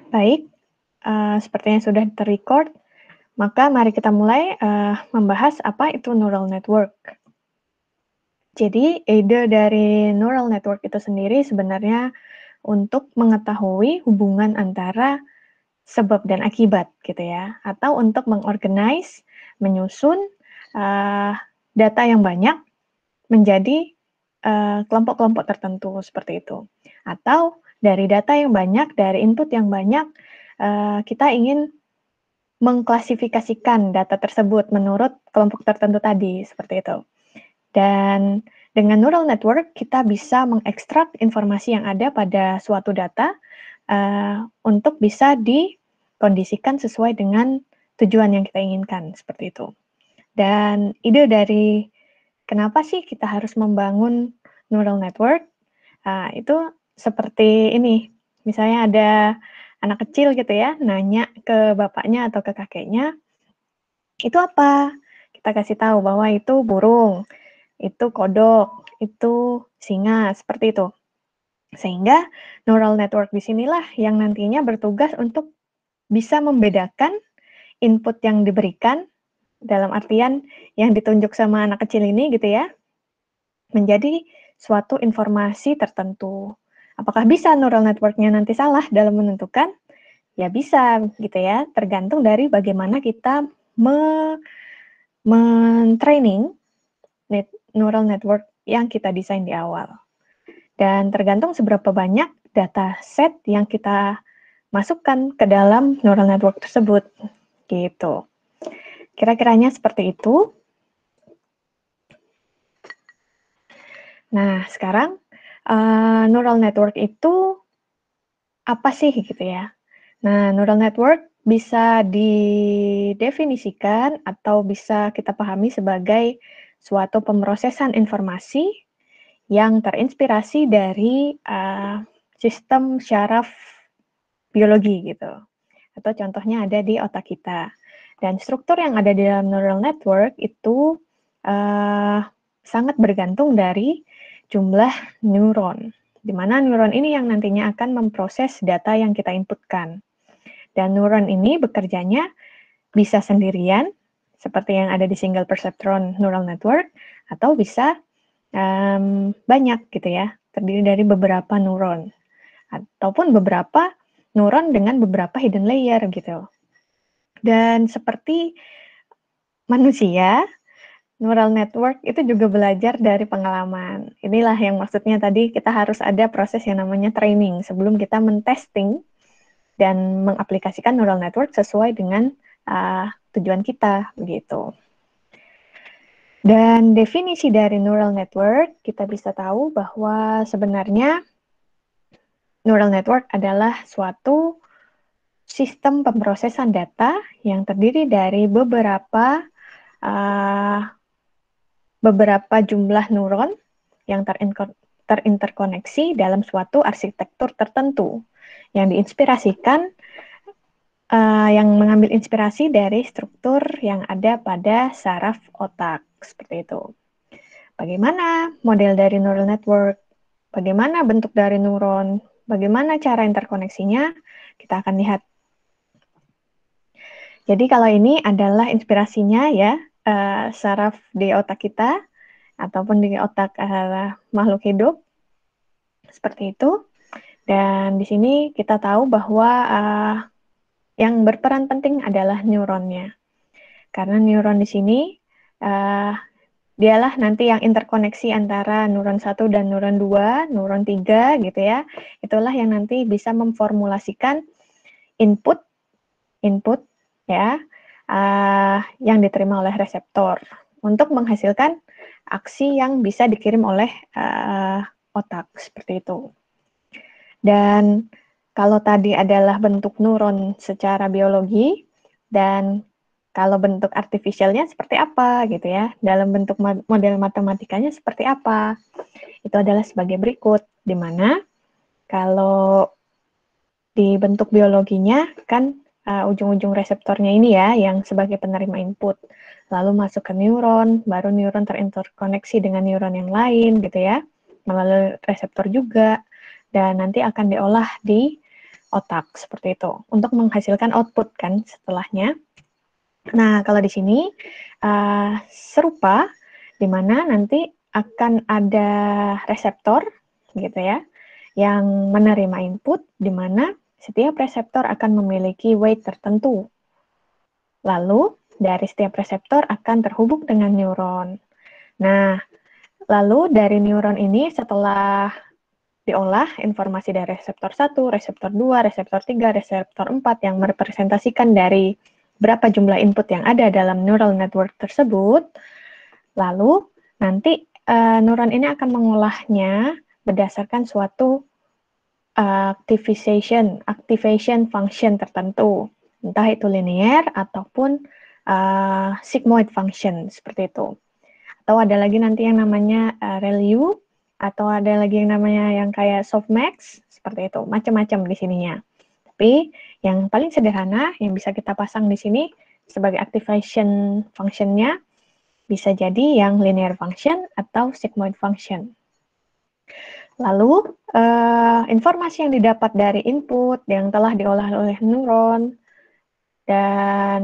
Baik, sepertinya sudah ter-record, maka mari kita mulai membahas apa itu neural network. Jadi, ide dari neural network itu sendiri sebenarnya untuk mengetahui hubungan antara sebab dan akibat gitu ya, atau untuk mengorganize, menyusun data yang banyak menjadi kelompok-kelompok tertentu seperti itu. Atau dari data yang banyak, dari input yang banyak, kita ingin mengklasifikasikan data tersebut menurut kelompok tertentu tadi, seperti itu. Dan dengan neural network, kita bisa mengekstrak informasi yang ada pada suatu data untuk bisa dikondisikan sesuai dengan tujuan yang kita inginkan, seperti itu. Dan ide dari kenapa sih kita harus membangun neural network, itu seperti ini, misalnya ada anak kecil gitu ya, nanya ke bapaknya atau ke kakeknya, "Itu apa?" Kita kasih tahu bahwa itu burung, itu kodok, itu singa, seperti itu. Sehingga neural network di sinilah yang nantinya bertugas untuk bisa membedakan input yang diberikan, dalam artian yang ditunjuk sama anak kecil ini gitu ya, menjadi suatu informasi tertentu. Apakah bisa neural network-nya nanti salah dalam menentukan? Ya bisa gitu ya, tergantung dari bagaimana kita men-training neural network yang kita desain di awal. Dan tergantung seberapa banyak data set yang kita masukkan ke dalam neural network tersebut, gitu. Kira-kiranya seperti itu. Nah, sekarang neural network itu apa sih gitu ya? Nah, neural network bisa didefinisikan atau bisa kita pahami sebagai suatu pemrosesan informasi yang terinspirasi dari sistem syaraf biologi gitu. Atau contohnya ada di otak kita. Dan struktur yang ada di dalam neural network itu sangat bergantung dari jumlah neuron, di mana neuron ini yang nantinya akan memproses data yang kita inputkan. Dan neuron ini bekerjanya bisa sendirian, seperti yang ada di single perceptron neural network, atau bisa banyak gitu ya, terdiri dari beberapa neuron, ataupun beberapa neuron dengan beberapa hidden layer gitu. Dan seperti manusia, neural network itu juga belajar dari pengalaman. Inilah yang maksudnya tadi kita harus ada proses yang namanya training sebelum kita mentesting dan mengaplikasikan neural network sesuai dengan tujuan kita, begitu. Dan definisi dari neural network, kita bisa tahu bahwa sebenarnya neural network adalah suatu sistem pemrosesan data yang terdiri dari beberapa jumlah neuron yang terinterkoneksi dalam suatu arsitektur tertentu yang diinspirasikan, yang mengambil inspirasi dari struktur yang ada pada saraf otak, seperti itu. Bagaimana model dari neural network? Bagaimana bentuk dari neuron? Bagaimana cara interkoneksinya? Kita akan lihat. Jadi kalau ini adalah inspirasinya ya, saraf di otak kita, ataupun di otak makhluk hidup, seperti itu. Dan di sini kita tahu bahwa yang berperan penting adalah neuronnya. Karena neuron di sini, dialah nanti yang interkoneksi antara neuron 1 dan neuron 2, neuron 3 gitu ya. Itulah yang nanti bisa memformulasikan input ya, yang diterima oleh reseptor untuk menghasilkan aksi yang bisa dikirim oleh otak, seperti itu. Dan kalau tadi adalah bentuk neuron secara biologi, dan kalau bentuk artificialnya seperti apa gitu ya, dalam bentuk model matematikanya seperti apa, itu adalah sebagai berikut, di mana kalau di bentuk biologinya kan ujung-ujung reseptornya ini ya yang sebagai penerima input, lalu masuk ke neuron, baru neuron terinterkoneksi dengan neuron yang lain gitu ya, melalui reseptor juga, dan nanti akan diolah di otak, seperti itu, untuk menghasilkan output kan setelahnya. Nah, kalau di sini serupa, di mana nanti akan ada reseptor, gitu ya, yang menerima input, di mana setiap reseptor akan memiliki weight tertentu. Lalu, dari setiap reseptor akan terhubung dengan neuron. Nah, lalu dari neuron ini setelah diolah informasi dari reseptor 1, reseptor 2, reseptor 3, reseptor 4 yang merepresentasikan dari berapa jumlah input yang ada dalam neural network tersebut. Lalu nanti neuron ini akan mengolahnya berdasarkan suatu activation function tertentu, entah itu linear ataupun sigmoid function, seperti itu. Atau ada lagi nanti yang namanya ReLU, atau ada lagi yang namanya yang kayak softmax, seperti itu, macam-macam di sininya. Tapi yang paling sederhana yang bisa kita pasang di sini sebagai activation function-nya bisa jadi yang linear function atau sigmoid function. Lalu, informasi yang didapat dari input yang telah diolah oleh neuron dan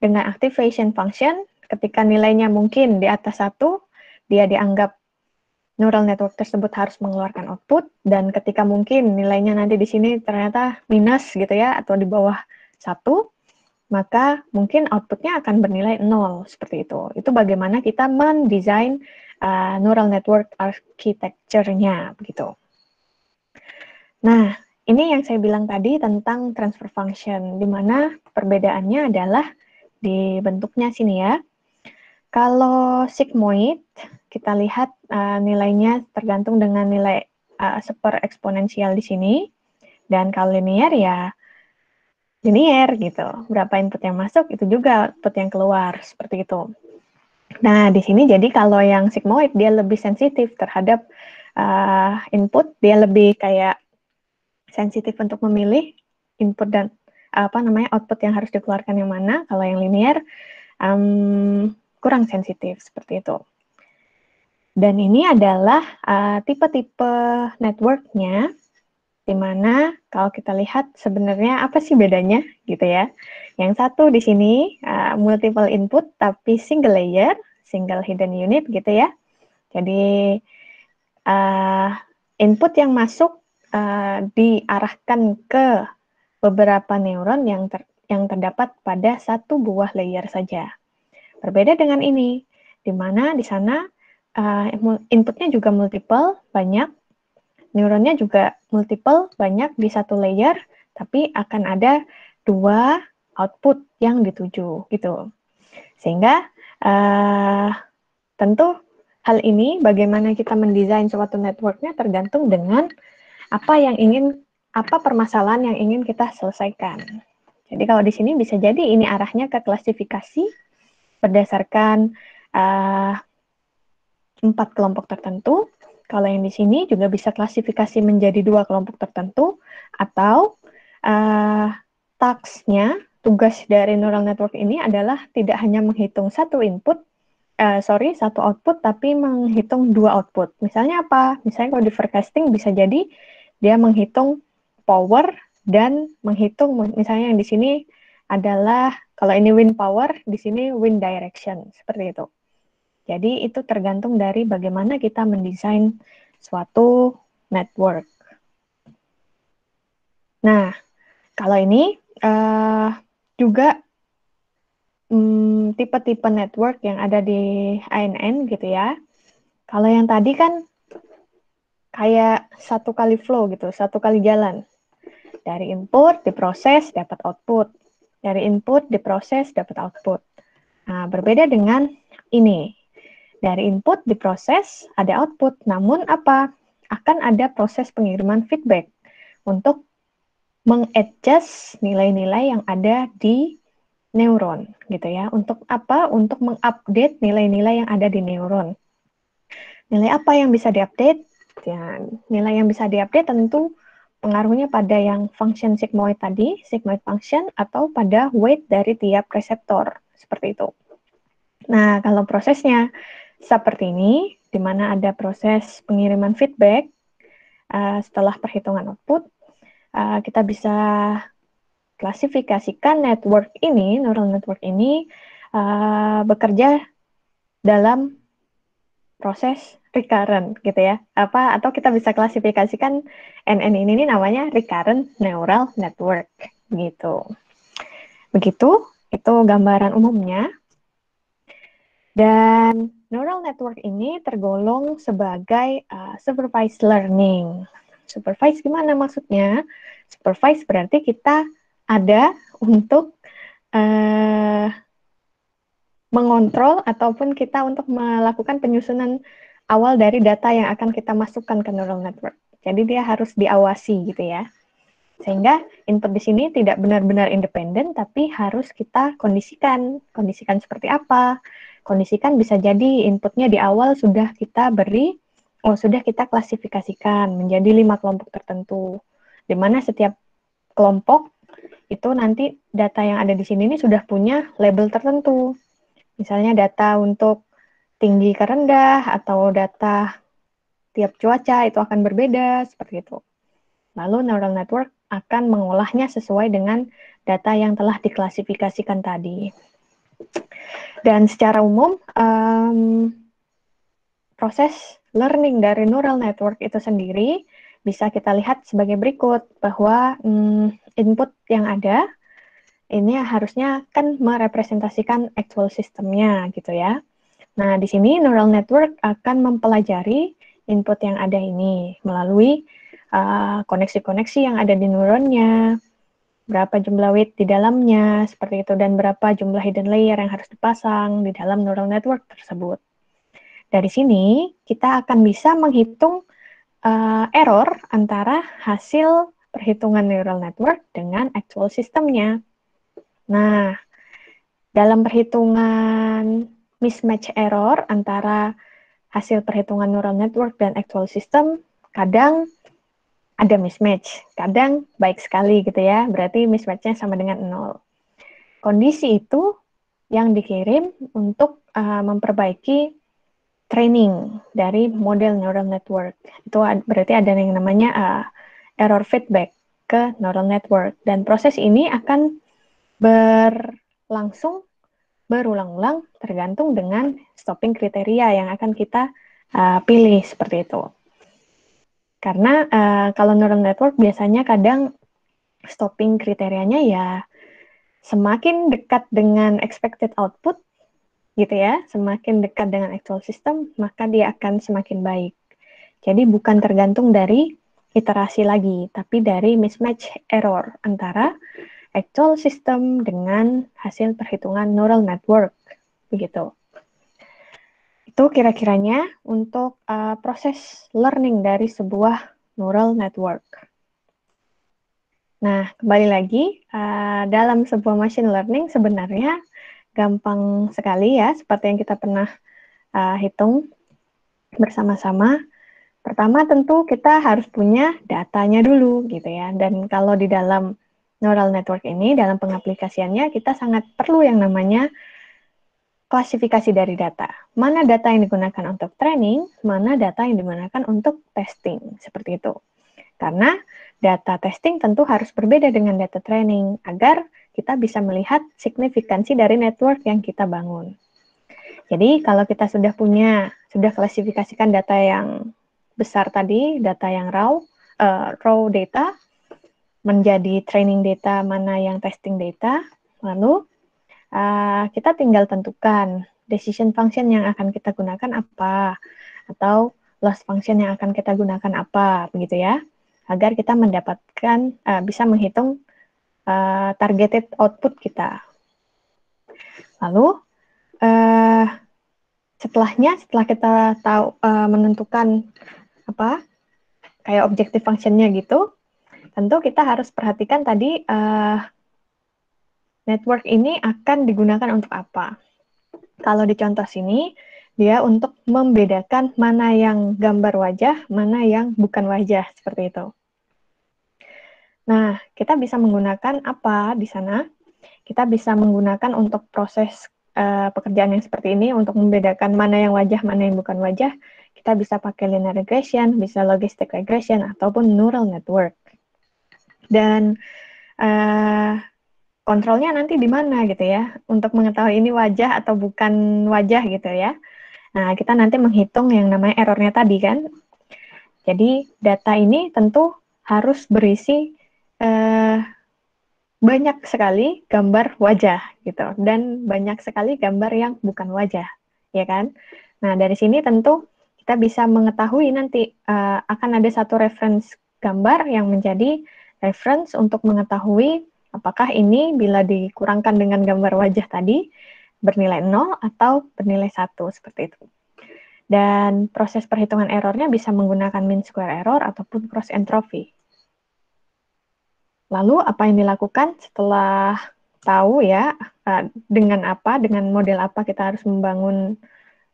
dengan activation function, ketika nilainya mungkin di atas 1, dia dianggap neural network tersebut harus mengeluarkan output, dan ketika mungkin nilainya nanti di sini ternyata minus gitu ya, atau di bawah 1, maka mungkin outputnya akan bernilai 0, seperti itu. Itu bagaimana kita mendesain neural network architecture-nya, begitu. Nah, ini yang saya bilang tadi tentang transfer function, di mana perbedaannya adalah di bentuknya sini ya. Kalau sigmoid, kita lihat nilainya tergantung dengan nilai seper eksponensial di sini, dan kalau linear ya linear gitu. Berapa input yang masuk, itu juga output yang keluar, seperti itu. Nah, di sini jadi kalau yang sigmoid, dia lebih sensitif terhadap input, dia lebih kayak sensitif untuk memilih input dan output yang harus dikeluarkan yang mana. Kalau yang linear kurang sensitif, seperti itu. Dan ini adalah tipe-tipe networknya, di mana kalau kita lihat sebenarnya apa sih bedanya gitu ya. Yang satu di sini multiple input tapi single layer, single hidden unit gitu ya. Jadi input yang masuk diarahkan ke beberapa neuron yang terdapat pada satu buah layer saja. Berbeda dengan ini, di mana di sana inputnya juga multiple, banyak, neuronnya juga multiple, banyak di satu layer, tapi akan ada 2 output yang dituju, gitu. Sehingga tentu hal ini bagaimana kita mendesain suatu networknya tergantung dengan apa permasalahan yang ingin kita selesaikan. Jadi kalau di sini bisa jadi ini arahnya ke klasifikasi berdasarkan 4 kelompok tertentu. Kalau yang di sini juga bisa klasifikasi menjadi 2 kelompok tertentu, atau task-nya, tugas dari neural network ini adalah tidak hanya menghitung satu output, tapi menghitung 2 output. Misalnya apa? Misalnya kalau di forecasting bisa jadi dia menghitung power dan menghitung, misalnya yang di sini adalah, kalau ini wind power, di sini wind direction, seperti itu. Jadi itu tergantung dari bagaimana kita mendesain suatu network. Nah, kalau ini juga tipe-tipe network yang ada di ANN gitu ya. Kalau yang tadi kan kayak satu kali flow gitu, satu kali jalan. Dari input diproses dapat output. Dari input diproses dapat output. Nah, berbeda dengan ini. Dari input diproses, ada output. Namun apa? Akan ada proses pengiriman feedback untuk mengadjust nilai-nilai yang ada di neuron, gitu ya. Untuk apa? Untuk mengupdate nilai-nilai yang ada di neuron. Nilai apa yang bisa diupdate? Ya, nilai yang bisa diupdate tentu pengaruhnya pada yang function sigmoid tadi, sigmoid function, atau pada weight dari tiap reseptor, seperti itu. Nah, kalau prosesnya seperti ini, di mana ada proses pengiriman feedback setelah perhitungan output, kita bisa klasifikasikan neural network ini bekerja dalam proses recurrent gitu ya. Atau kita bisa klasifikasikan NN ini namanya recurrent neural network gitu. Begitu, itu gambaran umumnya. Dan neural network ini tergolong sebagai supervised learning. Supervised gimana maksudnya? Supervised berarti kita ada untuk mengontrol ataupun kita untuk melakukan penyusunan awal dari data yang akan kita masukkan ke neural network. Jadi dia harus diawasi gitu ya. Sehingga input di sini tidak benar-benar independen, tapi harus kita kondisikan. Kondisikan seperti apa? Kondisikan bisa jadi inputnya di awal sudah kita sudah kita klasifikasikan menjadi 5 kelompok tertentu. Di mana setiap kelompok itu nanti data yang ada di sini ini sudah punya label tertentu. Misalnya data untuk tinggi ke rendah atau data tiap cuaca itu akan berbeda, seperti itu. Lalu neural network akan mengolahnya sesuai dengan data yang telah diklasifikasikan tadi. Dan secara umum, proses learning dari neural network itu sendiri bisa kita lihat sebagai berikut, bahwa input yang ada ini harusnya kan merepresentasikan actual sistemnya gitu ya. Nah, di sini neural network akan mempelajari input yang ada ini melalui koneksi-koneksi yang ada di neuronnya, berapa jumlah weight di dalamnya, seperti itu, dan berapa jumlah hidden layer yang harus dipasang di dalam neural network tersebut. Dari sini, kita akan bisa menghitung error antara hasil perhitungan neural network dengan actual sistemnya. Nah, dalam perhitungan mismatch error antara hasil perhitungan neural network dan actual system, kadang ada mismatch, kadang baik sekali gitu ya, berarti mismatch-nya sama dengan 0. Kondisi itu yang dikirim untuk memperbaiki training dari model neural network. Itu berarti ada yang namanya error feedback ke neural network, dan proses ini akan berlangsung berulang-ulang tergantung dengan stopping kriteria yang akan kita pilih, seperti itu. Karena kalau neural network biasanya kadang stopping kriterianya ya semakin dekat dengan expected output gitu ya, semakin dekat dengan actual system, maka dia akan semakin baik. Jadi bukan tergantung dari iterasi lagi, tapi dari mismatch error antara actual system dengan hasil perhitungan neural network, begitu. Itu kira-kiranya untuk proses learning dari sebuah neural network. Nah, kembali lagi, dalam sebuah machine learning sebenarnya gampang sekali ya, seperti yang kita pernah hitung bersama-sama. Pertama tentu kita harus punya datanya dulu gitu ya. Dan kalau di dalam neural network ini, dalam pengaplikasiannya, kita sangat perlu yang namanya klasifikasi dari data. Mana data yang digunakan untuk training, mana data yang digunakan untuk testing, seperti itu. Karena data testing tentu harus berbeda dengan data training, agar kita bisa melihat signifikansi dari network yang kita bangun. Jadi kalau kita sudah klasifikasikan data yang besar tadi, data yang raw data, menjadi training data, mana yang testing data, lalu kita tinggal tentukan decision function yang akan kita gunakan apa, atau loss function yang akan kita gunakan apa, begitu ya, agar kita mendapatkan, bisa menghitung targeted output kita. Lalu, setelah kita tahu menentukan kayak objective function-nya gitu, tentu kita harus perhatikan tadi network ini akan digunakan untuk apa. Kalau di contoh sini, dia untuk membedakan mana yang gambar wajah, mana yang bukan wajah, seperti itu. Nah, kita bisa menggunakan apa di sana? Kita bisa menggunakan untuk proses pekerjaan yang seperti ini, untuk membedakan mana yang wajah, mana yang bukan wajah, kita bisa pakai linear regression, bisa logistic regression, ataupun neural network. Dan kontrolnya nanti di mana gitu ya, untuk mengetahui ini wajah atau bukan wajah gitu ya. Nah, kita nanti menghitung yang namanya errornya tadi kan. Jadi data ini tentu harus berisi banyak sekali gambar wajah gitu, dan banyak sekali gambar yang bukan wajah, ya kan? Nah, dari sini tentu kita bisa mengetahui nanti akan ada satu reference gambar yang menjadi reference untuk mengetahui apakah ini bila dikurangkan dengan gambar wajah tadi bernilai 0 atau bernilai 1, seperti itu. Dan proses perhitungan errornya bisa menggunakan mean square error ataupun cross entropy. Lalu apa yang dilakukan setelah tahu ya dengan model apa kita harus membangun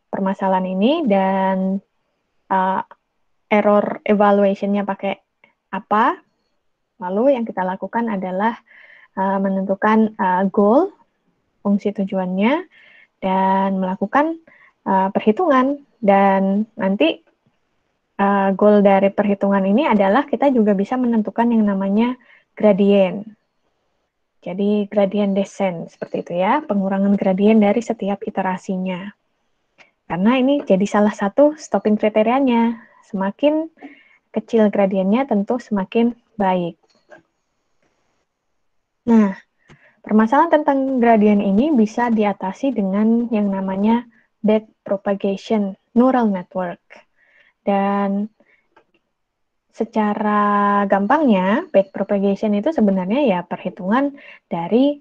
permasalahan ini, dan error evaluation-nya pakai apa. Lalu yang kita lakukan adalah menentukan goal, fungsi tujuannya, dan melakukan perhitungan. Dan nanti goal dari perhitungan ini adalah kita juga bisa menentukan yang namanya gradient. Jadi gradient descent seperti itu ya, pengurangan gradient dari setiap iterasinya. Karena ini jadi salah satu stopping kriterianya. Semakin kecil gradiennya tentu semakin baik. Nah, permasalahan tentang gradient ini bisa diatasi dengan yang namanya backpropagation neural network. Dan secara gampangnya, backpropagation itu sebenarnya ya perhitungan dari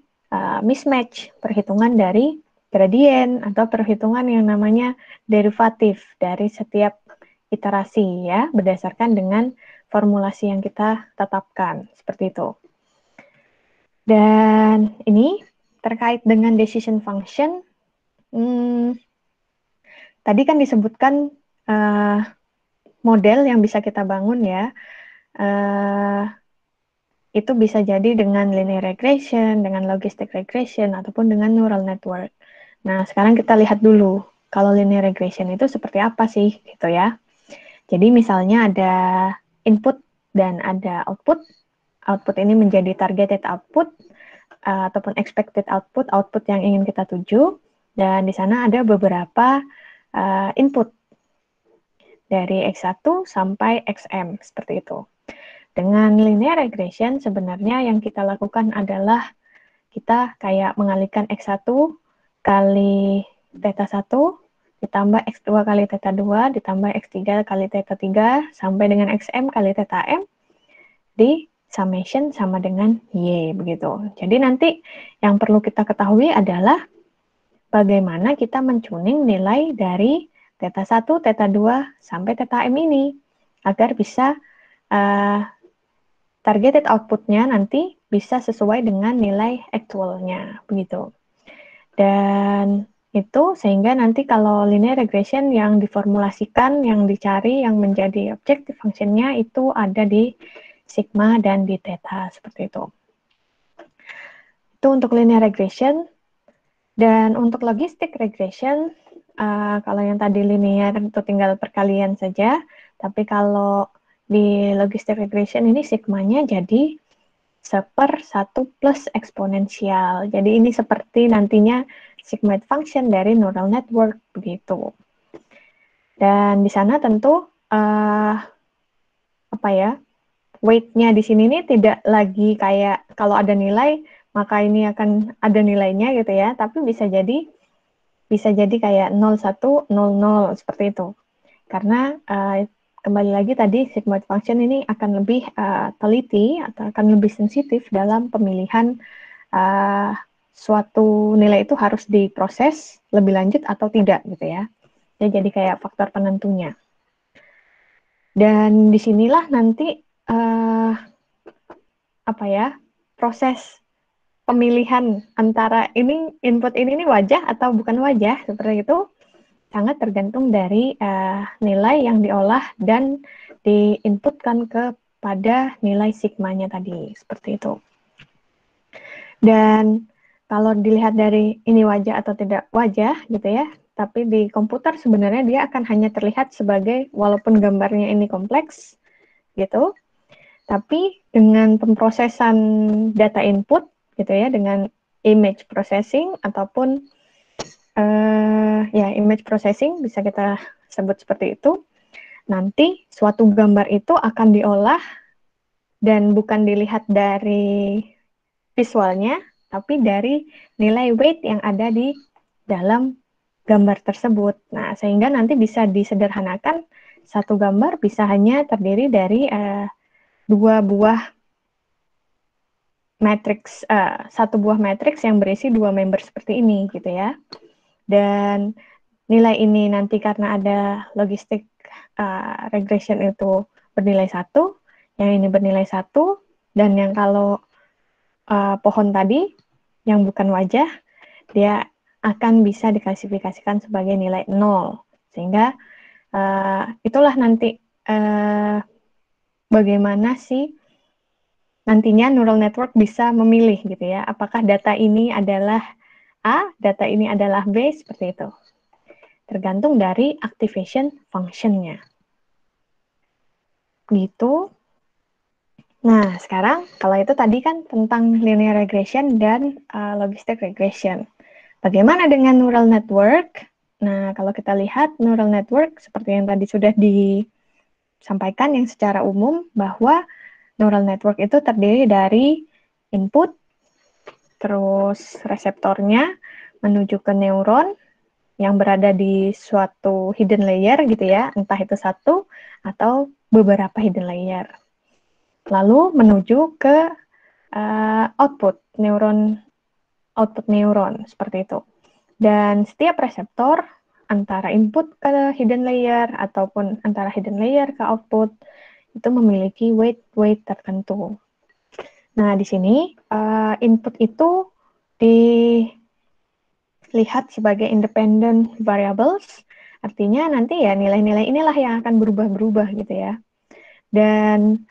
mismatch, perhitungan dari gradient, atau perhitungan yang namanya derivatif dari setiap iterasi ya, berdasarkan dengan formulasi yang kita tetapkan, seperti itu. Dan ini terkait dengan decision function, tadi kan disebutkan model yang bisa kita bangun ya, itu bisa jadi dengan linear regression, dengan logistic regression, ataupun dengan neural network. Nah, sekarang kita lihat dulu, kalau linear regression itu seperti apa sih, gitu ya. Jadi misalnya ada input dan ada output. Output ini menjadi targeted output, ataupun expected output, output yang ingin kita tuju. Dan di sana ada beberapa input, dari X1 sampai XM, seperti itu. Dengan linear regression, sebenarnya yang kita lakukan adalah kita kayak mengalihkan X1 kali theta 1, ditambah X2 kali theta 2, ditambah X3 kali theta 3, sampai dengan XM kali theta M, di summation sama dengan Y, begitu. Jadi nanti yang perlu kita ketahui adalah bagaimana kita mentuning nilai dari theta 1, theta 2, sampai theta M ini, agar bisa targeted output-nya nanti bisa sesuai dengan nilai actual-nya, begitu. Dan itu sehingga nanti kalau linear regression yang diformulasikan, yang dicari, yang menjadi objective function-nya itu ada di sigma dan di theta, seperti itu. Itu untuk linear regression. Dan untuk logistic regression, kalau yang tadi linear itu tinggal perkalian saja, tapi kalau di logistic regression ini sigmanya jadi 1/1 plus eksponensial. Jadi ini seperti nantinya sigmoid function dari neural network, begitu. Dan di sana tentu weight-nya di sini nih tidak lagi kayak kalau ada nilai maka ini akan ada nilainya gitu ya, tapi bisa jadi kayak 01, 00 seperti itu. Karena kembali lagi tadi sigmoid function ini akan lebih teliti atau akan lebih sensitif dalam pemilihan suatu nilai itu harus diproses lebih lanjut atau tidak gitu ya. Jadi kayak faktor penentunya. Dan disinilah nanti proses pemilihan antara ini input ini wajah atau bukan wajah seperti itu sangat tergantung dari nilai yang diolah dan diinputkan kepada nilai sigmanya tadi, seperti itu. Dan kalau dilihat dari ini wajah atau tidak wajah gitu ya, tapi di komputer sebenarnya dia akan hanya terlihat sebagai walaupun gambarnya ini kompleks gitu, Tapi dengan pemrosesan data input gitu ya, dengan image processing ataupun image processing bisa kita sebut seperti itu. Nanti suatu gambar itu akan diolah dan bukan dilihat dari visualnya, tapi dari nilai weight yang ada di dalam gambar tersebut. Nah, sehingga nanti bisa disederhanakan satu gambar bisa hanya terdiri dari satu buah matriks yang berisi dua member seperti ini gitu ya. Dan nilai ini nanti karena ada logistic regression itu bernilai 1, yang ini bernilai 1, dan yang kalau pohon tadi yang bukan wajah, dia akan bisa diklasifikasikan sebagai nilai 0. Sehingga itulah nanti bagaimana sih nantinya neural network bisa memilih gitu ya, apakah data ini adalah A, data ini adalah B, seperti itu. Tergantung dari activation function-nya. Gitu. Nah, sekarang kalau itu tadi kan tentang linear regression dan logistic regression. Bagaimana dengan neural network? Nah, kalau kita lihat neural network seperti yang tadi sudah disampaikan yang secara umum bahwa neural network itu terdiri dari input, terus reseptornya menuju ke neuron yang berada di suatu hidden layer gitu ya, entah itu satu atau beberapa hidden layer. Lalu menuju ke output neuron seperti itu. Dan setiap reseptor antara input ke hidden layer ataupun antara hidden layer ke output itu memiliki weight tertentu. Nah, di sini input itu dilihat sebagai independent variables, artinya nanti ya nilai-nilai inilah yang akan berubah-berubah gitu ya. Dan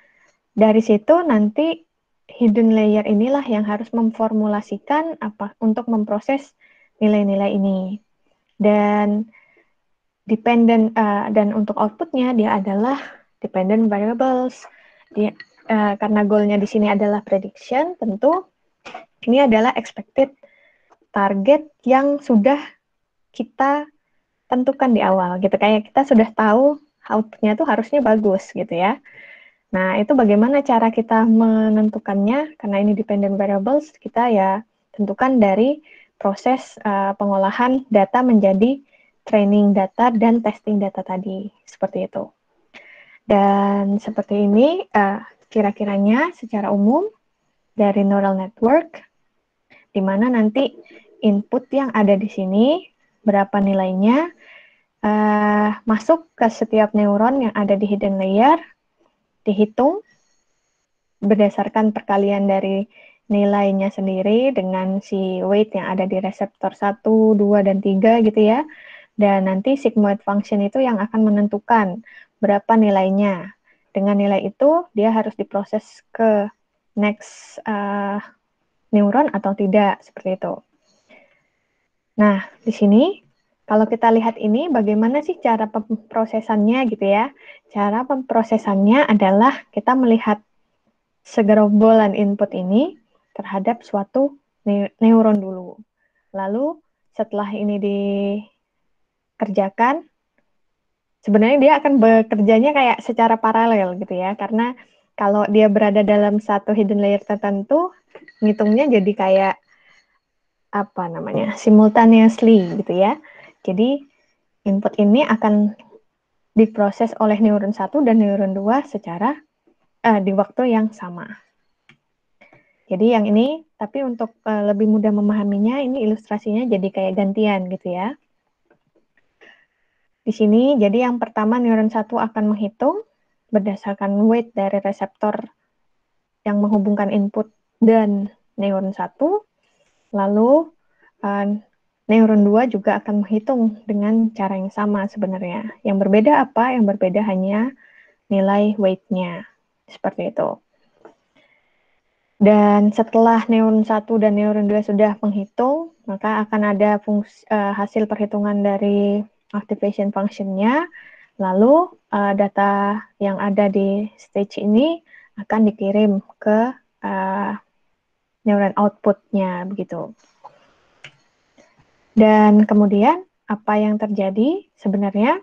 dari situ nanti hidden layer inilah yang harus memformulasikan untuk memproses nilai-nilai ini. Dan dan untuk outputnya dia adalah dependent variables. Karena goalnya di sini adalah prediction, tentu ini adalah expected target yang sudah kita tentukan di awal gitu. Kayak kita sudah tahu outputnya tuh harusnya bagus gitu ya. Nah, itu bagaimana cara kita menentukannya? Karena ini dependent variables, kita ya tentukan dari proses pengolahan data menjadi training data dan testing data tadi, seperti itu. Dan seperti ini kira-kiranya secara umum dari neural network, di mana nanti input yang ada di sini, berapa nilainya, masuk ke setiap neuron yang ada di hidden layer, dihitung berdasarkan perkalian dari nilainya sendiri dengan si weight yang ada di reseptor 1, 2, dan 3 gitu ya. Dan nanti sigmoid function itu yang akan menentukan berapa nilainya. Dengan nilai itu, dia harus diproses ke next neuron atau tidak, seperti itu. Nah, di sini kalau kita lihat ini bagaimana sih cara pemrosesannya gitu ya. Cara pemrosesannya adalah kita melihat segerombolan input ini terhadap suatu neuron dulu. Lalu setelah ini dikerjakan, sebenarnya dia akan bekerjanya kayak secara paralel gitu ya, karena kalau dia berada dalam satu hidden layer tertentu, ngitungnya jadi kayak simultaneously gitu ya. Jadi input ini akan diproses oleh neuron 1 dan neuron 2 secara di waktu yang sama. Jadi yang ini, tapi untuk lebih mudah memahaminya, ini ilustrasinya jadi kayak gantian gitu ya. Di sini, jadi yang pertama neuron 1 akan menghitung berdasarkan weight dari reseptor yang menghubungkan input dan neuron 1. Lalu neuron 2 juga akan menghitung dengan cara yang sama sebenarnya. Yang berbeda apa? Yang berbeda hanya nilai weight-nya. Seperti itu. Dan setelah neuron 1 dan neuron 2 sudah menghitung, maka akan ada hasil perhitungan dari activation function-nya. Lalu data yang ada di stage ini akan dikirim ke neuron output-nya begitu. Dan kemudian apa yang terjadi sebenarnya?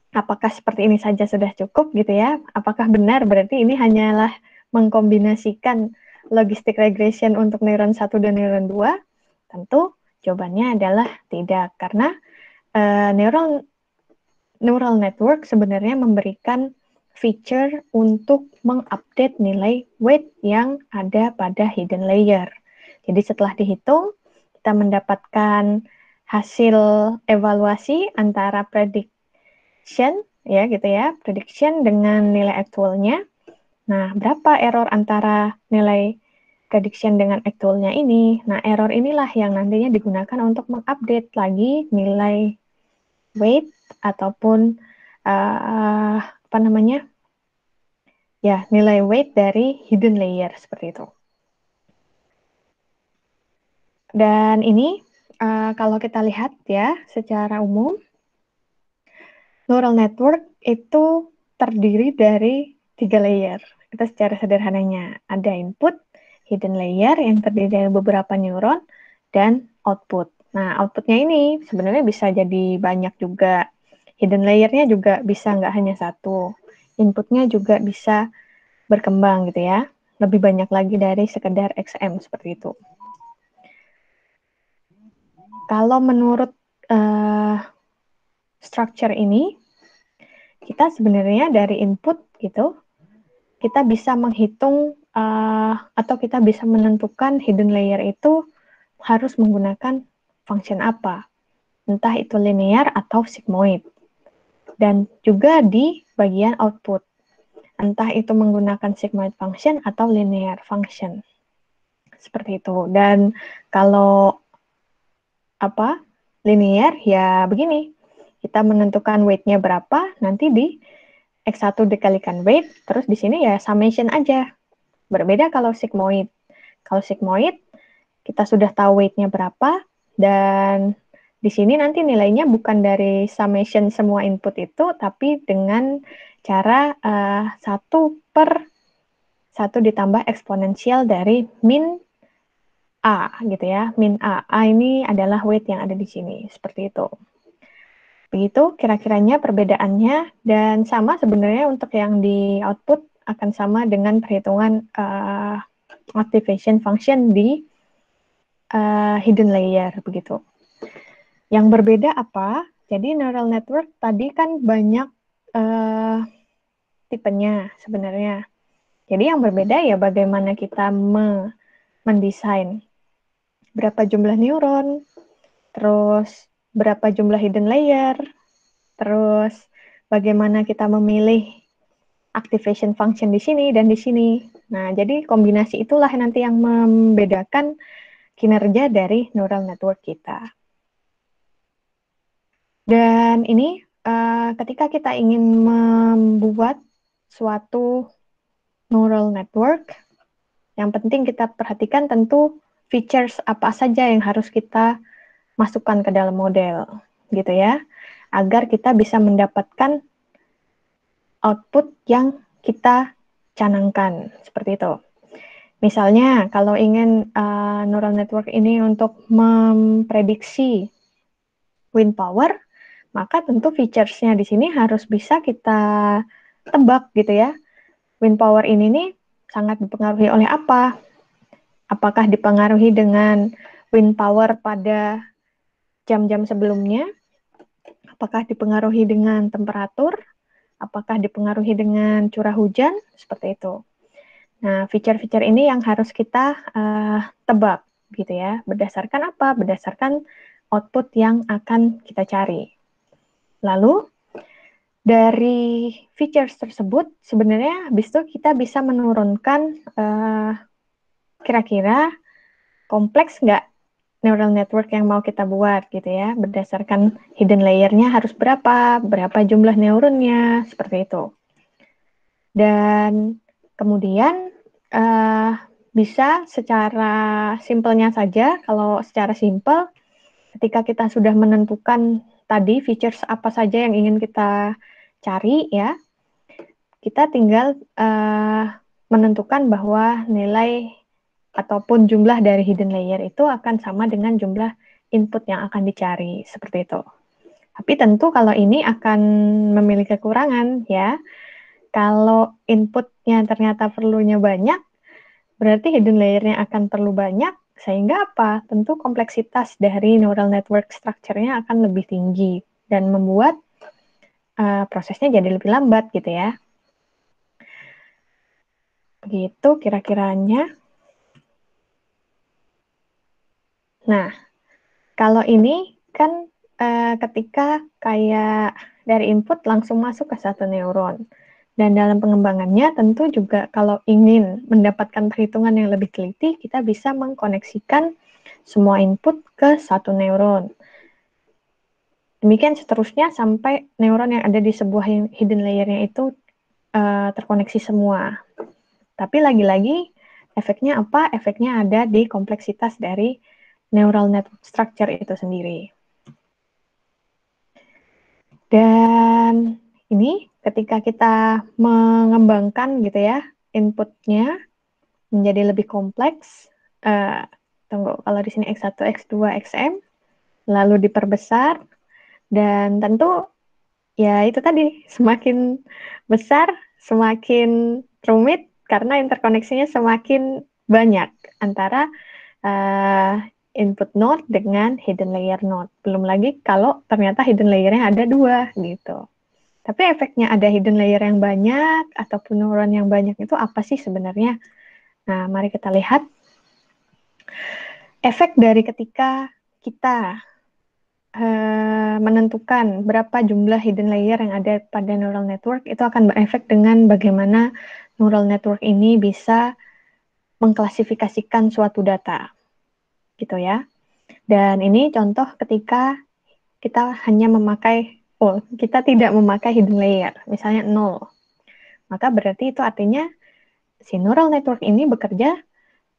Apakah seperti ini saja sudah cukup gitu ya? Apakah benar berarti ini hanyalah mengkombinasikan logistic regression untuk neuron 1 dan neuron 2? Tentu jawabannya adalah tidak, karena neural network sebenarnya memberikan feature untuk mengupdate nilai weight yang ada pada hidden layer. Jadi setelah dihitung, kita mendapatkan hasil evaluasi antara prediction prediction dengan nilai aktualnya. Nah, berapa error antara nilai prediction dengan aktualnya ini? Nah, error inilah yang nantinya digunakan untuk mengupdate lagi nilai weight ataupun nilai weight dari hidden layer seperti itu. Dan ini kalau kita lihat ya secara umum, neural network itu terdiri dari 3 layer. Itu secara sederhananya. Ada input, hidden layer yang terdiri dari beberapa neuron, dan output. Nah, outputnya ini sebenarnya bisa jadi banyak juga. Hidden layer-nya juga bisa nggak hanya satu. Inputnya juga bisa berkembang gitu ya. Lebih banyak lagi dari sekedar XM seperti itu. Kalau menurut structure ini, kita sebenarnya dari input gitu, kita bisa menghitung atau kita bisa menentukan hidden layer itu harus menggunakan function apa. Entah itu linear atau sigmoid. Dan juga di bagian output. Entah itu menggunakan sigmoid function atau linear function. Seperti itu. Dan kalau linear ya begini. Kita menentukan weight-nya berapa, nanti di X1 dikalikan weight, terus di sini ya summation aja. Berbeda kalau sigmoid. Kalau sigmoid, kita sudah tahu weight-nya berapa, dan di sini nanti nilainya bukan dari summation semua input itu, tapi dengan cara 1/1 ditambah eksponensial dari min A gitu ya. Min A. A ini adalah weight yang ada di sini. Seperti itu. Begitu kira-kiranya perbedaannya, dan sama sebenarnya untuk yang di output akan sama dengan perhitungan activation function di hidden layer begitu. Yang berbeda apa? Jadi neural network tadi kan banyak tipenya sebenarnya. Jadi yang berbeda ya bagaimana kita mendesain berapa jumlah neuron, terus berapa jumlah hidden layer, terus bagaimana kita memilih activation function di sini dan di sini. Nah, jadi kombinasi itulah nanti yang membedakan kinerja dari neural network kita. Dan ini ketika kita ingin membuat suatu neural network, yang penting kita perhatikan tentu features apa saja yang harus kita masukkan ke dalam model, gitu ya, agar kita bisa mendapatkan output yang kita canangkan, seperti itu. Misalnya, kalau ingin neural network ini untuk memprediksi wind power, maka tentu features-nya di sini harus bisa kita tebak gitu ya. Wind power ini nih sangat dipengaruhi oleh apa? Apakah dipengaruhi dengan wind power pada jam-jam sebelumnya? Apakah dipengaruhi dengan temperatur? Apakah dipengaruhi dengan curah hujan? Seperti itu. Nah, feature-feature ini yang harus kita tebak gitu ya. Berdasarkan apa? Berdasarkan output yang akan kita cari. Lalu, dari features tersebut, sebenarnya habis itu kita bisa menurunkan kira-kira kompleks nggak neural network yang mau kita buat gitu ya. Berdasarkan hidden layer-nya harus berapa jumlah neuronnya, seperti itu. Dan kemudian bisa secara simpelnya saja, kalau secara simpel, ketika kita sudah menentukan tadi features apa saja yang ingin kita cari ya, kita tinggal menentukan bahwa nilai ataupun jumlah dari hidden layer itu akan sama dengan jumlah input yang akan dicari, seperti itu. Tapi tentu kalau ini akan memiliki kekurangan ya. Kalau inputnya ternyata perlunya banyak, berarti hidden layer-nya akan perlu banyak, sehingga apa? Tentu kompleksitas dari neural network structure-nya akan lebih tinggi dan membuat prosesnya jadi lebih lambat gitu ya. Begitu kira-kiranya. Nah, kalau ini kan ketika kayak dari input langsung masuk ke satu neuron. Dan dalam pengembangannya tentu juga kalau ingin mendapatkan perhitungan yang lebih teliti, kita bisa mengkoneksikan semua input ke satu neuron. Demikian seterusnya sampai neuron yang ada di sebuah hidden layer-nya itu terkoneksi semua. Tapi lagi-lagi efeknya apa? Efeknya ada di kompleksitas dari neural network structure itu sendiri. Dan ini ketika kita mengembangkan gitu ya, inputnya menjadi lebih kompleks. Tunggu, kalau di sini X1, X2, XM, lalu diperbesar, dan tentu ya itu tadi, semakin besar, semakin rumit, karena interkoneksinya semakin banyak antara input node dengan hidden layer node. Belum lagi kalau ternyata hidden layernya ada dua gitu. Tapi efeknya ada hidden layer yang banyak ataupun neuron yang banyak itu apa sih sebenarnya? Nah, mari kita lihat. Efek dari ketika kita menentukan berapa jumlah hidden layer yang ada pada neural network itu akan berefek dengan bagaimana neural network ini bisa mengklasifikasikan suatu data. Gitu ya. Dan ini contoh ketika kita hanya memakai, kita tidak memakai hidden layer, misalnya 0. Maka berarti itu artinya si neural network ini bekerja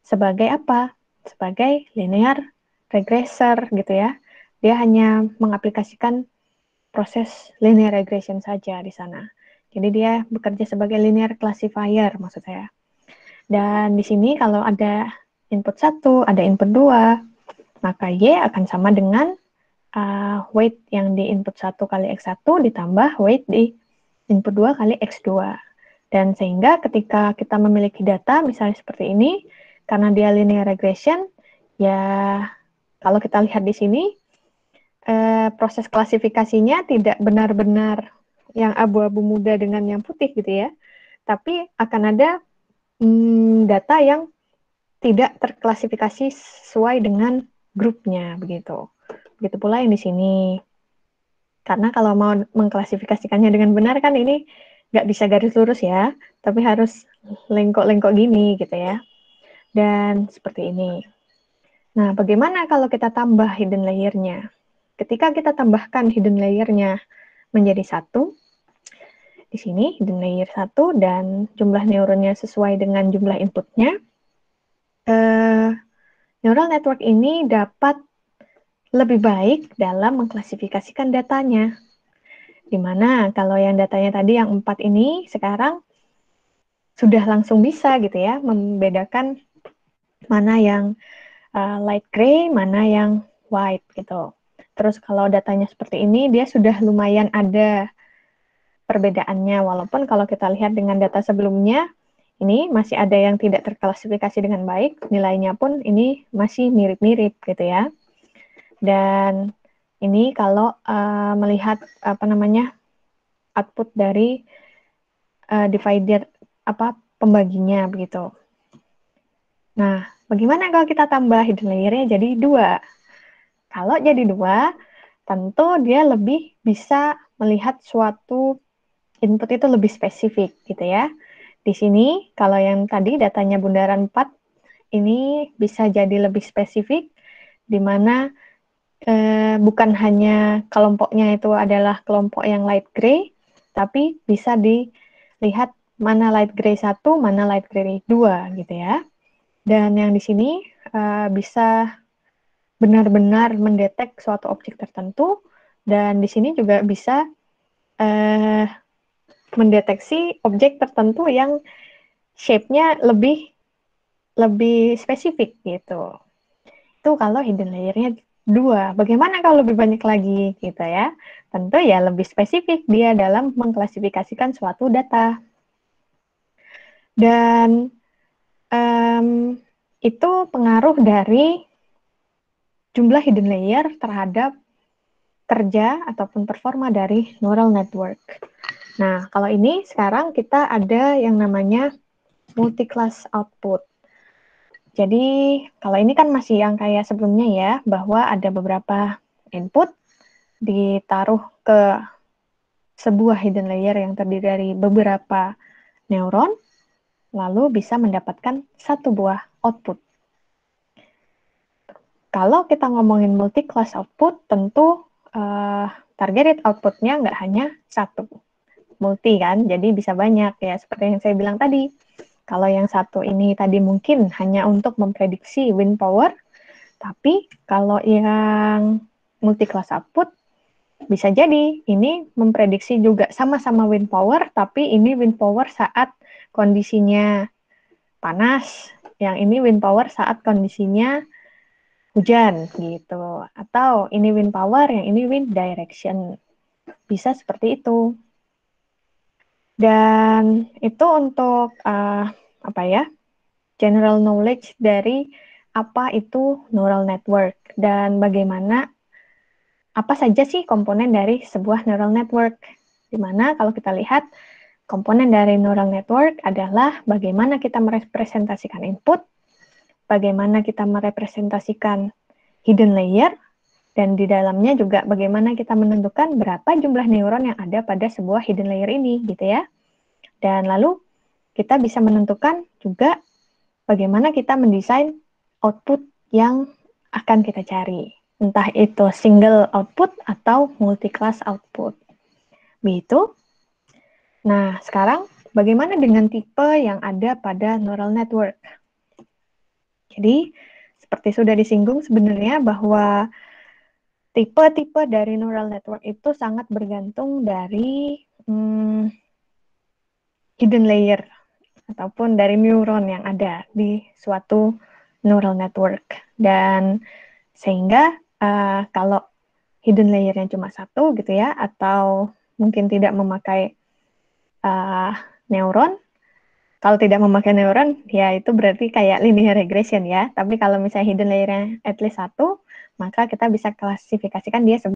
sebagai apa? Sebagai linear regressor gitu ya. Dia hanya mengaplikasikan proses linear regression saja di sana. Jadi dia bekerja sebagai linear classifier maksud saya. Dan di sini kalau ada input 1, ada input 2, maka Y akan sama dengan weight yang di input 1 kali X1 ditambah weight di input 2 kali X2. Dan sehingga ketika kita memiliki data misalnya seperti ini, karena dia linear regression, ya kalau kita lihat di sini, proses klasifikasinya tidak benar-benar yang abu-abu muda dengan yang putih gitu ya, tapi akan ada data yang tidak terklasifikasi sesuai dengan grupnya begitu. Begitu pula yang di sini. Karena kalau mau mengklasifikasikannya dengan benar kan ini nggak bisa garis lurus ya, tapi harus lengkok-lengkok gini gitu ya. Dan seperti ini. Nah, bagaimana kalau kita tambah hidden layer-nya? Ketika kita tambahkan hidden layer-nya menjadi 1, di sini hidden layer 1 dan jumlah neuronnya sesuai dengan jumlah inputnya, neural network ini dapat lebih baik dalam mengklasifikasikan datanya. Dimana kalau yang datanya tadi yang 4 ini sekarang sudah langsung bisa gitu ya, membedakan mana yang light gray, mana yang white gitu. Terus kalau datanya seperti ini, dia sudah lumayan ada perbedaannya, walaupun kalau kita lihat dengan data sebelumnya, ini masih ada yang tidak terklasifikasi dengan baik, nilainya pun ini masih mirip-mirip gitu ya. Dan ini kalau melihat output dari divider pembaginya begitu. Nah, bagaimana kalau kita tambah hidden layer-nya jadi 2? Kalau jadi 2, tentu dia lebih bisa melihat suatu input itu lebih spesifik gitu ya. Di sini kalau yang tadi datanya bundaran 4 ini bisa jadi lebih spesifik di mana bukan hanya kelompoknya itu adalah kelompok yang light gray, tapi bisa dilihat mana light gray 1, mana light gray 2 gitu ya. Dan yang di sini bisa benar-benar mendetek suatu objek tertentu, dan di sini juga bisa mendeteksi objek tertentu yang shape-nya lebih spesifik gitu. Itu kalau hidden layer-nya 2. Bagaimana kalau lebih banyak lagi gitu ya? Tentu ya lebih spesifik dia dalam mengklasifikasikan suatu data. Dan itu pengaruh dari jumlah hidden layer terhadap kerja ataupun performa dari neural network. Nah, kalau ini sekarang kita ada yang namanya multi-class output. Jadi, kalau ini kan masih yang kayak sebelumnya ya, bahwa ada beberapa input ditaruh ke sebuah hidden layer yang terdiri dari beberapa neuron, lalu bisa mendapatkan satu buah output. Kalau kita ngomongin multi-class output, tentu targeted outputnya nggak hanya satu, multi kan, jadi bisa banyak ya, seperti yang saya bilang tadi. Kalau yang satu ini tadi mungkin hanya untuk memprediksi wind power, tapi kalau yang multi-class output, bisa jadi ini memprediksi juga sama-sama wind power, tapi ini wind power saat kondisinya panas, yang ini wind power saat kondisinya hujan gitu. Atau ini wind power, yang ini wind direction. Bisa seperti itu. Dan itu untuk general knowledge dari apa itu neural network dan bagaimana apa saja sih komponen dari sebuah neural network. Dimana kalau kita lihat komponen dari neural network adalah bagaimana kita merepresentasikan input, bagaimana kita merepresentasikan hidden layer, dan di dalamnya juga bagaimana kita menentukan berapa jumlah neuron yang ada pada sebuah hidden layer ini, gitu ya. Dan lalu kita bisa menentukan juga bagaimana kita mendesain output yang akan kita cari. Entah itu single output atau multi-class output. Begitu. Nah, sekarang bagaimana dengan tipe yang ada pada neural network? Jadi, seperti sudah disinggung sebenarnya bahwa tipe-tipe dari neural network itu sangat bergantung dari hidden layer ataupun dari neuron yang ada di suatu neural network. Dan sehingga kalau hidden layernya cuma satu gitu ya, atau mungkin tidak memakai neuron, kalau tidak memakai neuron, ya itu berarti kayak linear regression ya. Tapi kalau misalnya hidden layer-nya at least satu, maka kita bisa klasifikasikan dia sebagai